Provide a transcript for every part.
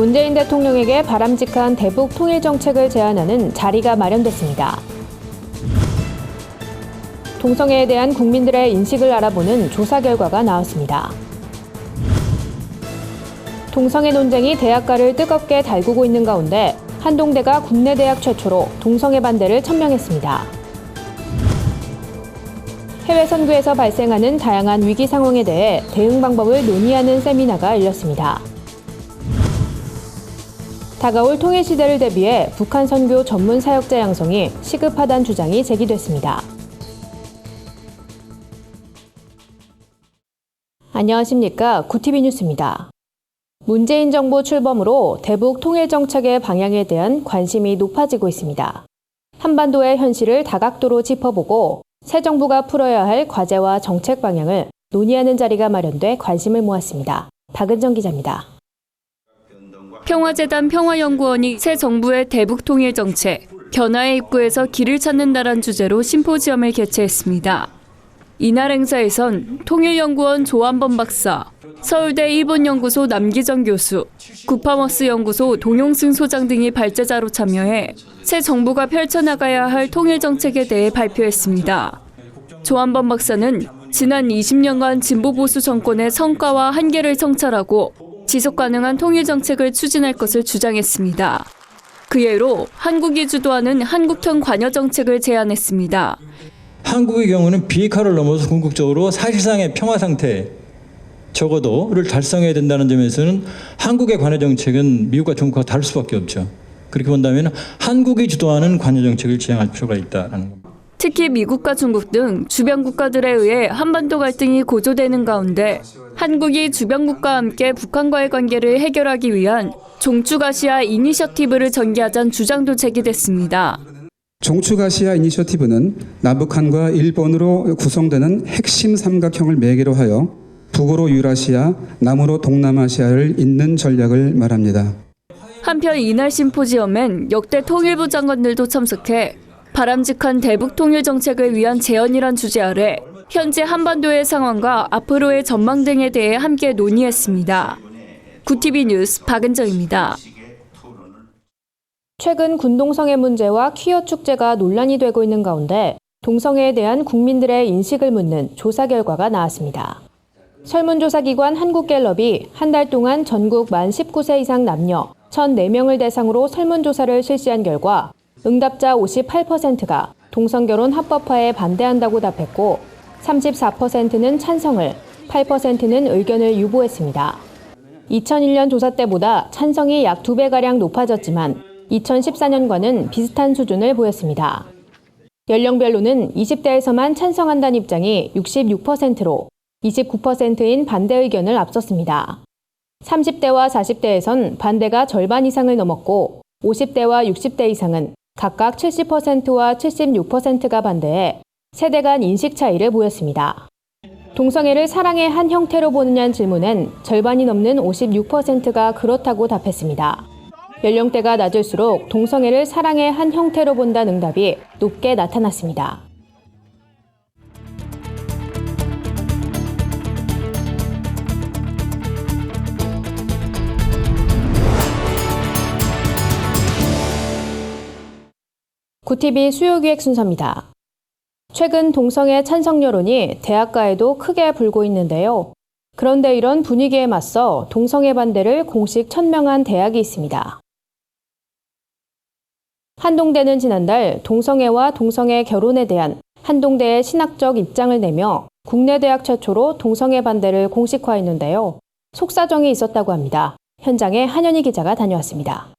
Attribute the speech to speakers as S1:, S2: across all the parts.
S1: 문재인 대통령에게 바람직한 대북 통일 정책을 제안하는 자리가 마련됐습니다. 동성애에 대한 국민들의 인식을 알아보는 조사 결과가 나왔습니다. 동성애 논쟁이 대학가를 뜨겁게 달구고 있는 가운데 한동대가 국내 대학 최초로 동성애 반대를 천명했습니다. 해외 선교에서 발생하는 다양한 위기 상황에 대해 대응 방법을 논의하는 세미나가 열렸습니다. 다가올 통일 시대를 대비해 북한 선교 전문 사역자 양성이 시급하다는 주장이 제기됐습니다. 안녕하십니까. 구티비 뉴스입니다. 문재인 정부 출범으로 대북 통일 정책의 방향에 대한 관심이 높아지고 있습니다. 한반도의 현실을 다각도로 짚어보고 새 정부가 풀어야 할 과제와 정책 방향을 논의하는 자리가 마련돼 관심을 모았습니다. 박은정 기자입니다.
S2: 평화재단 평화연구원이 새 정부의 대북 통일 정책, 변화의 입구에서 길을 찾는다란 주제로 심포지엄을 개최했습니다. 이날 행사에선 통일연구원 조한범 박사, 서울대 일본연구소 남기정 교수, 구파머스 연구소 동용승 소장 등이 발제자로 참여해 새 정부가 펼쳐나가야 할 통일 정책에 대해 발표했습니다. 조한범 박사는 지난 20년간 진보보수 정권의 성과와 한계를 성찰하고 지속 가능한 통일 정책을 추진할 것을 주장했습니다. 그 예로 한국이 주도하는 한국형 관여 정책을 제안했습니다.
S3: 한국의 경우는 비핵화를 넘어서 궁극적으로 사실상의 평화 상태 적어도를 달성해야 된다는 점에서는 한국의 관여 정책은 미국과 중국과 다를 수밖에 없죠. 그렇게 본다면 한국이 주도하는 관여 정책을 지향할 필요가 있다는 겁니다.
S2: 특히 미국과 중국 등 주변 국가들에 의해 한반도 갈등이 고조되는 가운데 한국이 주변 국가와 함께 북한과의 관계를 해결하기 위한 종축아시아 이니셔티브를 전개하자는 주장도 제기됐습니다.
S4: 종축아시아 이니셔티브는 남북한과 일본으로 구성되는 핵심 삼각형을 매개로 하여 북으로 유라시아, 남으로 동남아시아를 잇는 전략을 말합니다.
S2: 한편 이날 심포지엄엔 역대 통일부 장관들도 참석해 바람직한 대북 통일 정책을 위한 제언이란 주제 아래 현재 한반도의 상황과 앞으로의 전망 등에 대해 함께 논의했습니다. 구티비 뉴스 박은정입니다.
S1: 최근 군동성애 문제와 퀴어 축제가 논란이 되고 있는 가운데 동성애에 대한 국민들의 인식을 묻는 조사 결과가 나왔습니다. 설문조사기관 한국갤럽이 한 달 동안 전국 만 19세 이상 남녀 1,004명을 대상으로 설문조사를 실시한 결과 응답자 58%가 동성결혼 합법화에 반대한다고 답했고 34%는 찬성을, 8%는 의견을 유보했습니다. 2001년 조사 때보다 찬성이 약 2배가량 높아졌지만 2014년과는 비슷한 수준을 보였습니다. 연령별로는 20대에서만 찬성한다는 입장이 66%로 29%인 반대 의견을 앞섰습니다. 30대와 40대에선 반대가 절반 이상을 넘었고 50대와 60대 이상은 각각 70%와 76%가 반대해 세대 간 인식 차이를 보였습니다. 동성애를 사랑의 한 형태로 보느냐는 질문엔 절반이 넘는 56%가 그렇다고 답했습니다. 연령대가 낮을수록 동성애를 사랑의 한 형태로 본다는 응답이 높게 나타났습니다. 구티비 수요기획 순서입니다. 최근 동성애 찬성 여론이 대학가에도 크게 불고 있는데요. 그런데 이런 분위기에 맞서 동성애 반대를 공식 천명한 대학이 있습니다. 한동대는 지난달 동성애와 동성애 결혼에 대한 한동대의 신학적 입장을 내며 국내 대학 최초로 동성애 반대를 공식화했는데요. 속사정이 있었다고 합니다. 현장에 한현희 기자가 다녀왔습니다.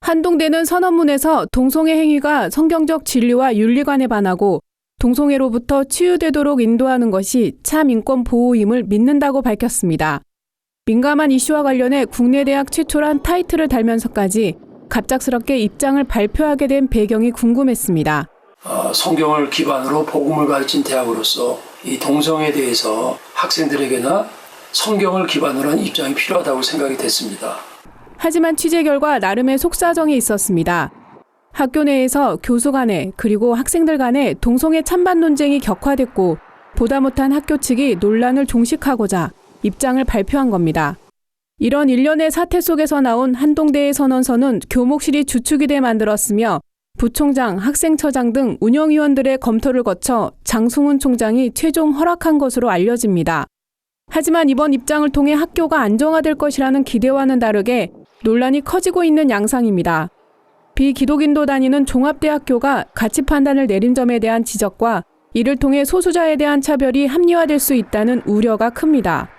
S5: 한동대는 선언문에서 동성애 행위가 성경적 진리와 윤리관에 반하고 동성애로부터 치유되도록 인도하는 것이 참 인권 보호임을 믿는다고 밝혔습니다. 민감한 이슈와 관련해 국내 대학 최초란 타이틀을 달면서까지 갑작스럽게 입장을 발표하게 된 배경이 궁금했습니다.
S6: 성경을 기반으로 복음을 가르친 대학으로서 이 동성애에 대해서 학생들에게나 성경을 기반으로 한 입장이 필요하다고 생각이 됐습니다.
S5: 하지만 취재 결과 나름의 속사정이 있었습니다. 학교 내에서 교수 간에 그리고 학생들 간에 동성애 찬반 논쟁이 격화됐고 보다 못한 학교 측이 논란을 종식하고자 입장을 발표한 겁니다. 이런 일련의 사태 속에서 나온 한동대의 선언서는 교목실이 주축이 돼 만들었으며 부총장, 학생처장 등 운영위원들의 검토를 거쳐 장승훈 총장이 최종 허락한 것으로 알려집니다. 하지만 이번 입장을 통해 학교가 안정화될 것이라는 기대와는 다르게 논란이 커지고 있는 양상입니다. 비기독인도 다니는 종합대학교가 가치 판단을 내린 점에 대한 지적과 이를 통해 소수자에 대한 차별이 합리화될 수 있다는 우려가 큽니다.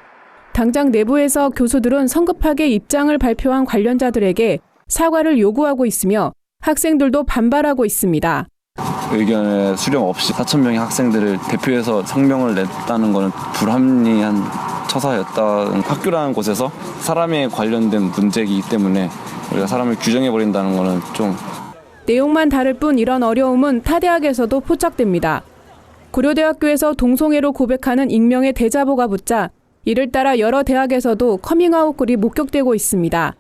S5: 당장 내부에서 교수들은 성급하게 입장을 발표한 관련자들에게 사과를 요구하고 있으며 학생들도 반발하고 있습니다.
S7: 의견에 수렴 없이 4,000명의 학생들을 대표해서 성명을 냈다는 것은 불합리한 처사였다. 학교라는 곳에서 사람에 관련된 문제이기 때문에 우리가 사람을 규정해버린다는 것은 좀...
S5: 내용만 다를 뿐 이런 어려움은 타 대학에서도 포착됩니다. 고려대학교에서 동성애로 고백하는 익명의 대자보가 붙자 이를 따라 여러 대학에서도 커밍아웃 글이 목격되고 있습니다.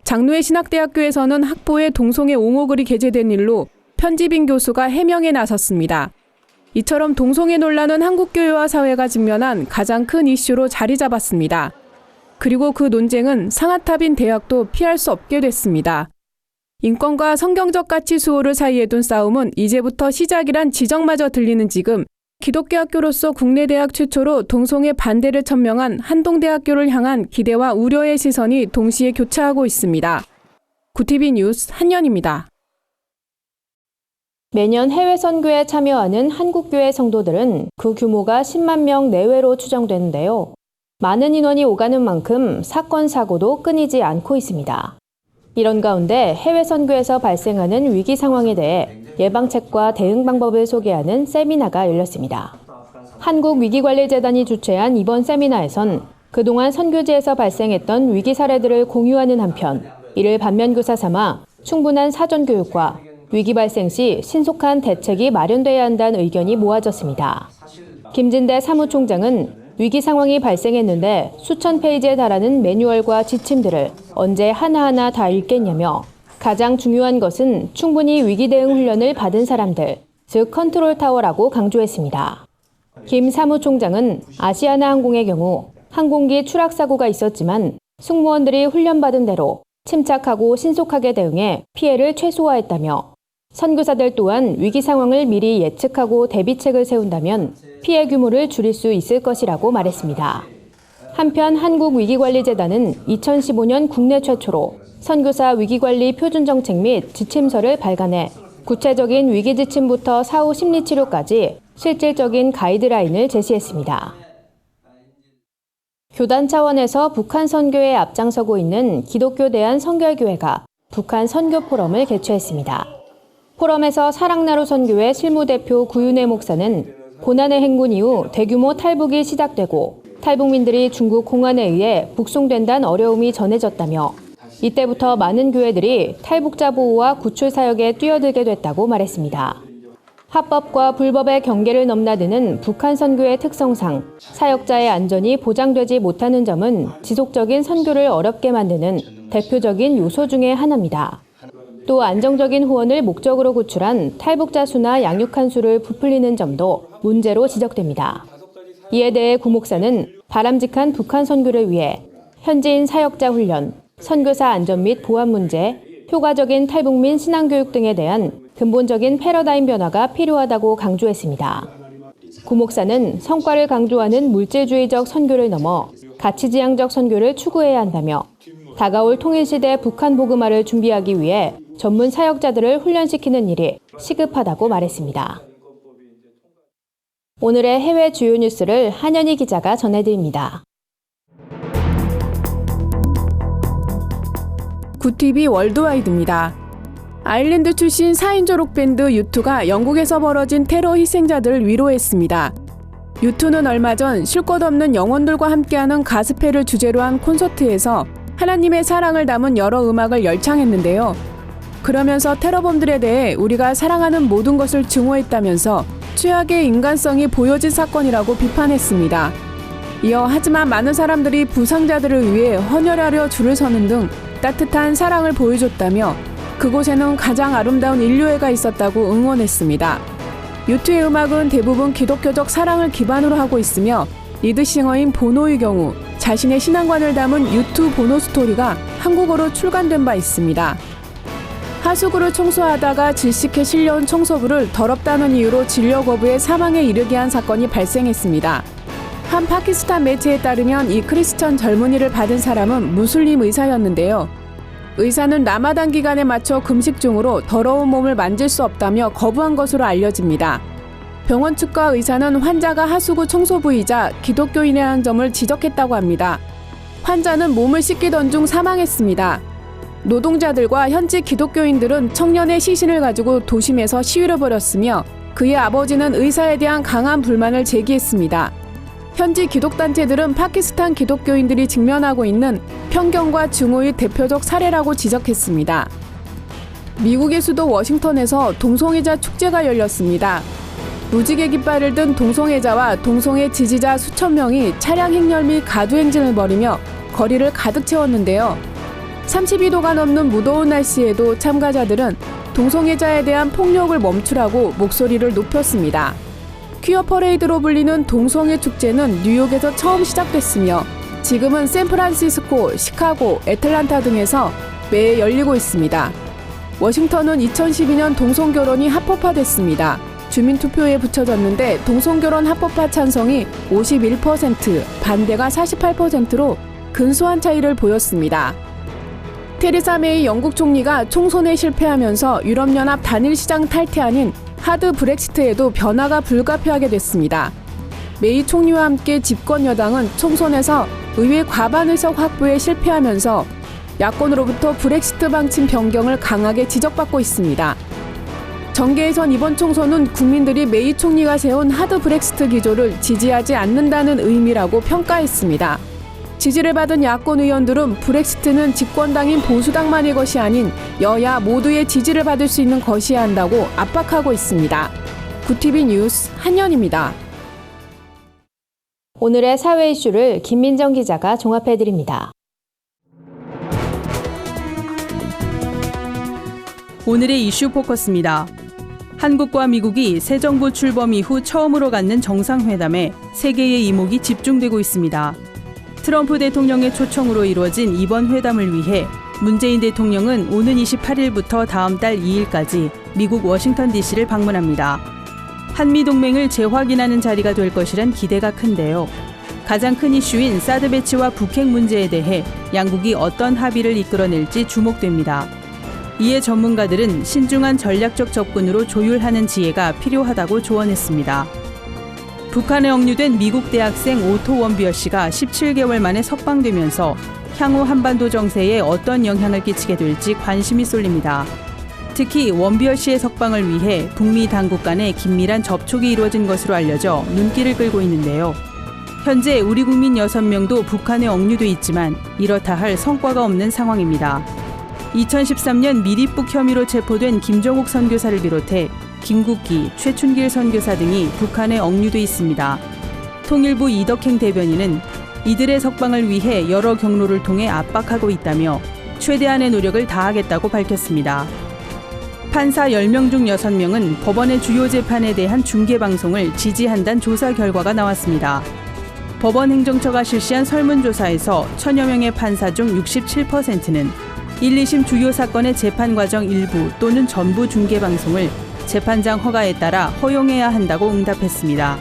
S5: 장로의 신학대학교에서는 학보에 동성애 옹호글이 게재된 일로 편집인 교수가 해명에 나섰습니다. 이처럼 동성애 논란은 한국교회와 사회가 직면한 가장 큰 이슈로 자리 잡았습니다. 그리고 그 논쟁은 상아탑인 대학도 피할 수 없게 됐습니다. 인권과 성경적 가치 수호를 사이에 둔 싸움은 이제부터 시작이란 지적마저 들리는 지금 기독교 학교로서 국내 대학 최초로 동성애 반대를 천명한 한동대학교를 향한 기대와 우려의 시선이 동시에 교차하고 있습니다. 구티비 뉴스 한연입니다.
S1: 매년 해외 선교에 참여하는 한국교회 성도들은 그 규모가 10만 명 내외로 추정되는데요. 많은 인원이 오가는 만큼 사건, 사고도 끊이지 않고 있습니다. 이런 가운데 해외 선교에서 발생하는 위기 상황에 대해 예방책과 대응 방법을 소개하는 세미나가 열렸습니다. 한국위기관리재단이 주최한 이번 세미나에선 그동안 선교지에서 발생했던 위기 사례들을 공유하는 한편 이를 반면교사 삼아 충분한 사전 교육과 위기 발생 시 신속한 대책이 마련돼야 한다는 의견이 모아졌습니다. 김진대 사무총장은 위기 상황이 발생했는데 수천 페이지에 달하는 매뉴얼과 지침들을 언제 하나하나 다 읽겠냐며 가장 중요한 것은 충분히 위기 대응 훈련을 받은 사람들, 즉 컨트롤 타워라고 강조했습니다. 김 사무총장은 아시아나 항공의 경우 항공기 추락 사고가 있었지만 승무원들이 훈련받은 대로 침착하고 신속하게 대응해 피해를 최소화했다며 선교사들 또한 위기 상황을 미리 예측하고 대비책을 세운다면 피해 규모를 줄일 수 있을 것이라고 말했습니다. 한편 한국위기관리재단은 2015년 국내 최초로 선교사 위기관리 표준정책 및 지침서를 발간해 구체적인 위기 지침부터 사후 심리치료까지 실질적인 가이드라인을 제시했습니다. 교단 차원에서 북한 선교에 앞장서고 있는 기독교 대한선결교회가 북한 선교 포럼을 개최했습니다. 포럼에서 사랑나루 선교회 실무대표 구윤회 목사는 고난의 행군 이후 대규모 탈북이 시작되고 탈북민들이 중국 공안에 의해 북송된다는 어려움이 전해졌다며 이때부터 많은 교회들이 탈북자 보호와 구출 사역에 뛰어들게 됐다고 말했습니다. 합법과 불법의 경계를 넘나드는 북한 선교의 특성상 사역자의 안전이 보장되지 못하는 점은 지속적인 선교를 어렵게 만드는 대표적인 요소 중의 하나입니다. 또 안정적인 후원을 목적으로 구출한 탈북자 수나 양육한 수를 부풀리는 점도 문제로 지적됩니다. 이에 대해 구 목사는 바람직한 북한 선교를 위해 현지인 사역자 훈련, 선교사 안전 및 보안 문제, 효과적인 탈북민 신앙교육 등에 대한 근본적인 패러다임 변화가 필요하다고 강조했습니다. 구 목사는 성과를 강조하는 물질주의적 선교를 넘어 가치지향적 선교를 추구해야 한다며 다가올 통일시대 북한 복음화를 준비하기 위해 전문 사역자들을 훈련시키는 일이 시급하다고 말했습니다. 오늘의 해외 주요 뉴스를 한연희 기자가 전해드립니다.
S5: 구티비 월드와이드입니다. 아일랜드 출신 4인조 밴드 U2가 영국에서 벌어진 테러 희생자들을 위로했습니다. U2는 얼마 전 쉴 것 없는 영혼들과 함께하는 가스펠을 주제로 한 콘서트에서 하나님의 사랑을 담은 여러 음악을 열창했는데요. 그러면서 테러범들에 대해 우리가 사랑하는 모든 것을 증오했다면서 최악의 인간성이 보여진 사건이라고 비판했습니다. 이어 하지만 많은 사람들이 부상자들을 위해 헌혈하려 줄을 서는 등 따뜻한 사랑을 보여줬다며 그곳에는 가장 아름다운 인류애가 있었다고 응원했습니다. U2의 음악은 대부분 기독교적 사랑을 기반으로 하고 있으며 리드싱어인 보노의 경우 자신의 신앙관을 담은 유튜브 보노 스토리가 한국어로 출간된 바 있습니다. 하수구를 청소하다가 질식해 실려온 청소부를 더럽다는 이유로 진료 거부해 사망에 이르게 한 사건이 발생했습니다. 한 파키스탄 매체에 따르면 이 크리스천 젊은이를 받은 사람은 무슬림 의사였는데요. 의사는 라마단 기간에 맞춰 금식 중으로 더러운 몸을 만질 수 없다며 거부한 것으로 알려집니다. 병원 측과 의사는 환자가 하수구 청소부이자 기독교인이라는 점을 지적했다고 합니다. 환자는 몸을 씻기던 중 사망했습니다. 노동자들과 현지 기독교인들은 청년의 시신을 가지고 도심에서 시위를 벌였으며 그의 아버지는 의사에 대한 강한 불만을 제기했습니다. 현지 기독단체들은 파키스탄 기독교인들이 직면하고 있는 편견과 증오의 대표적 사례라고 지적했습니다. 미국의 수도 워싱턴에서 동성애자 축제가 열렸습니다. 무지개 깃발을 든 동성애자와 동성애 지지자 수천 명이 차량 행렬 및 가두행진을 벌이며 거리를 가득 채웠는데요. 32도가 넘는 무더운 날씨에도 참가자들은 동성애자에 대한 폭력을 멈추라고 목소리를 높였습니다. 퀴어 퍼레이드로 불리는 동성애 축제는 뉴욕에서 처음 시작됐으며 지금은 샌프란시스코, 시카고, 애틀란타 등에서 매해 열리고 있습니다. 워싱턴은 2012년 동성결혼이 합법화됐습니다. 주민투표에 붙여졌는데 동성결혼 합법화 찬성이 51%, 반대가 48%로 근소한 차이를 보였습니다. 테레사 메이 영국 총리가 총선에 실패하면서 유럽연합 단일시장 탈퇴 아닌 하드 브렉시트에도 변화가 불가피하게 됐습니다. 메이 총리와 함께 집권 여당은 총선에서 의회 과반 의석 확보에 실패하면서 야권으로부터 브렉시트 방침 변경을 강하게 지적받고 있습니다. 정계에선 이번 총선은 국민들이 메이 총리가 세운 하드 브렉시트 기조를 지지하지 않는다는 의미라고 평가했습니다. 지지를 받은 야권 의원들은 브렉시트는 집권당인 보수당만의 것이 아닌 여야 모두의 지지를 받을 수 있는 것이어야 한다고 압박하고 있습니다. 구티비 뉴스 한연입니다.
S1: 오늘의 사회 이슈를 김민정 기자가 종합해드립니다.
S8: 오늘의 이슈 포커스입니다. 한국과 미국이 새 정부 출범 이후 처음으로 갖는 정상회담에 세계의 이목이 집중되고 있습니다. 트럼프 대통령의 초청으로 이루어진 이번 회담을 위해 문재인 대통령은 오는 28일부터 다음 달 2일까지 미국 워싱턴 DC를 방문합니다. 한미동맹을 재확인하는 자리가 될 것이란 기대가 큰데요. 가장 큰 이슈인 사드 배치와 북핵 문제에 대해 양국이 어떤 합의를 이끌어낼지 주목됩니다. 이에 전문가들은 신중한 전략적 접근으로 조율하는 지혜가 필요하다고 조언했습니다. 북한에 억류된 미국 대학생 오토 원비어 씨가 17개월 만에 석방되면서 향후 한반도 정세에 어떤 영향을 끼치게 될지 관심이 쏠립니다. 특히 원비어 씨의 석방을 위해 북미 당국 간의 긴밀한 접촉이 이루어진 것으로 알려져 눈길을 끌고 있는데요. 현재 우리 국민 6명도 북한에 억류돼 있지만 이렇다 할 성과가 없는 상황입니다. 2013년 미립북 혐의로 체포된 김정욱 선교사를 비롯해 김국기, 최춘길 선교사 등이 북한에 억류돼 있습니다. 통일부 이덕행 대변인은 이들의 석방을 위해 여러 경로를 통해 압박하고 있다며 최대한의 노력을 다하겠다고 밝혔습니다. 판사 10명 중 6명은 법원의 주요 재판에 대한 중계방송을 지지한다는 조사 결과가 나왔습니다. 법원 행정처가 실시한 설문조사에서 1000여 명의 판사 중 67%는 1, 2심 주요 사건의 재판 과정 일부 또는 전부 중계방송을 재판장 허가에 따라 허용해야 한다고 응답했습니다.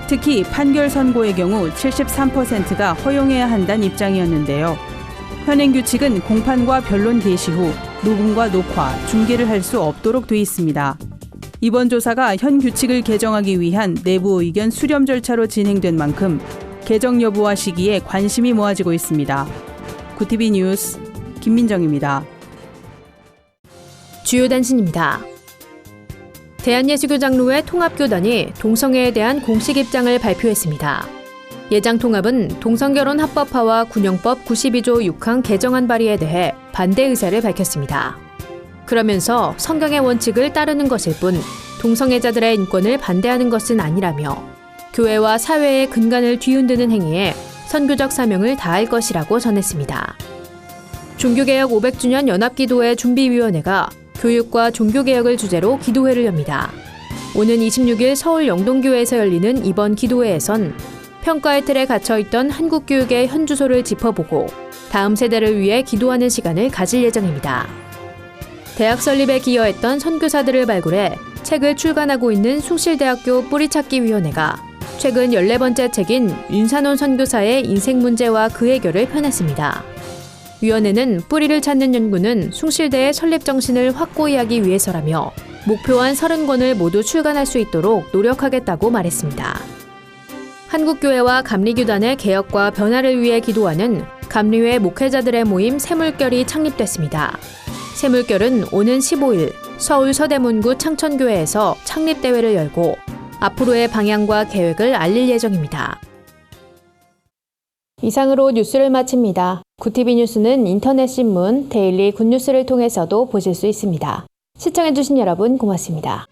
S8: 특히 판결 선고의 경우 73%가 허용해야 한다는 입장이었는데요. 현행 규칙은 공판과 변론 개시 후 녹음과 녹화, 중계를 할 수 없도록 돼 있습니다. 이번 조사가 현 규칙을 개정하기 위한 내부 의견 수렴 절차로 진행된 만큼 개정 여부와 시기에 관심이 모아지고 있습니다. 구티비 뉴스 김민정입니다.
S1: 주요 단신입니다. 대한예수교장로회 통합교단이 동성애에 대한 공식 입장을 발표했습니다. 예장통합은 동성결혼 합법화와 군형법 92조 6항 개정안 발의에 대해 반대 의사를 밝혔습니다. 그러면서 성경의 원칙을 따르는 것일 뿐 동성애자들의 인권을 반대하는 것은 아니라며 교회와 사회의 근간을 뒤흔드는 행위에 선교적 사명을 다할 것이라고 전했습니다. 종교개혁 500주년 연합기도회 준비위원회가 교육과 종교개혁을 주제로 기도회를 엽니다. 오는 26일 서울 영동교회에서 열리는 이번 기도회에선 평가의 틀에 갇혀있던 한국교육의 현주소를 짚어보고 다음 세대를 위해 기도하는 시간을 가질 예정입니다. 대학 설립에 기여했던 선교사들을 발굴해 책을 출간하고 있는 숭실대학교 뿌리찾기위원회가 최근 14번째 책인 윤산원 선교사의 인생 문제와 그 해결을 펴냈습니다. 위원회는 뿌리를 찾는 연구는 숭실대의 설립 정신을 확고히 하기 위해서라며 목표한 30권을 모두 출간할 수 있도록 노력하겠다고 말했습니다. 한국교회와 감리교단의 개혁과 변화를 위해 기도하는 감리회 목회자들의 모임 새물결이 창립됐습니다. 새물결은 오는 15일 서울 서대문구 창천교회에서 창립대회를 열고 앞으로의 방향과 계획을 알릴 예정입니다. 이상으로 뉴스를 마칩니다. 구티비 뉴스는 인터넷 신문 데일리 굿뉴스를 통해서도 보실 수 있습니다. 시청해주신 여러분 고맙습니다.